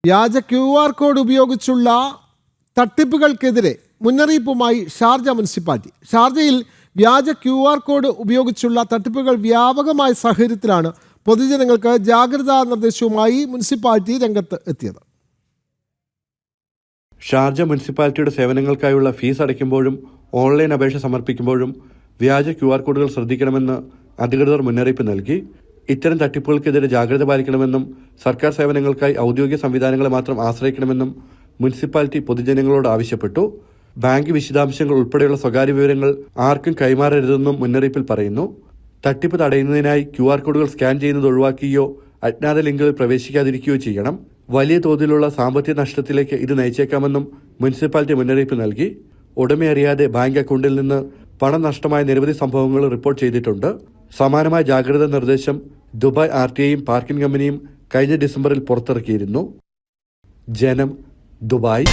വ്യാജ QR code ഉപയോഗിച്ചുള്ള തട്ടിപ്പുകൾക്കെതിരെ മുന്നറിയിപ്പുമായി ഷാർജ മുനിസിപ്പാലിറ്റി. ഷാർജയിൽ വ്യാജ QR കോഡ് ഉപയോഗിച്ചുള്ള തട്ടിപ്പുകൾ വ്യാപകമായ സാഹചര്യത്തിലാണ് പൊതുജനങ്ങൾക്ക് ജാഗ്രതാ നിർദ്ദേശവുമായി മുനിസിപ്പാലിറ്റി രംഗത്ത് എത്തിയത്. ഷാർജ മുനിസിപ്പാലിറ്റിയുടെ സേവനങ്ങൾക്കായുള്ള ഫീസ് അടയ്ക്കുമ്പോഴും ഓൺലൈൻ അപേക്ഷ സമർപ്പിക്കുമ്പോഴും വ്യാജ QR കോഡുകൾ ശ്രദ്ധിക്കണമെന്ന് അധികൃതർ മുന്നറിയിപ്പ് നൽകി. ഇത്തരം തട്ടിപ്പുകൾക്കെതിരെ ജാഗ്രത പാലിക്കണമെന്നും സർക്കാർ സേവനങ്ങൾക്കായി ഔദ്യോഗിക സംവിധാനങ്ങളെ മാത്രം ആശ്രയിക്കണമെന്നും മുനിസിപ്പാലിറ്റി പൊതുജനങ്ങളോട് ആവശ്യപ്പെട്ടു. ബാങ്ക് വിശദാംശങ്ങൾ ഉൾപ്പെടെയുള്ള സ്വകാര്യ വിവരങ്ങൾ ആർക്കും കൈമാറരുതെന്നും മുന്നറിയിപ്പിൽ പറയുന്നു. തട്ടിപ്പ് തടയുന്നതിനായി QR കോഡുകൾ സ്കാൻ ചെയ്യുന്നത് ഒഴിവാക്കുകയോ അജ്ഞാത ലിങ്കുകളിൽ പ്രവേശിക്കാതിരിക്കുകയോ ചെയ്യണം. വലിയ തോതിലുള്ള സാമ്പത്തിക നഷ്ടത്തിലേക്ക് ഇത് നയിച്ചേക്കാമെന്നും മുനിസിപ്പാലിറ്റി മുന്നറിയിപ്പ് നൽകി. ഉടമയറിയാതെ ബാങ്ക് അക്കൗണ്ടിൽ നിന്ന് പണം നഷ്ടമായ നിരവധി സംഭവങ്ങൾ റിപ്പോർട്ട് ചെയ്തിട്ടുണ്ട്. സമാനമായ ജാഗ്രതാ നിർദ്ദേശം ദുബായ് RTIയും പാർക്കിംഗ് കമ്പനിയും കഴിഞ്ഞ ഡിസംബറിൽ പുറത്തിറക്കിയിരുന്നു. ജനം, ദുബായ്.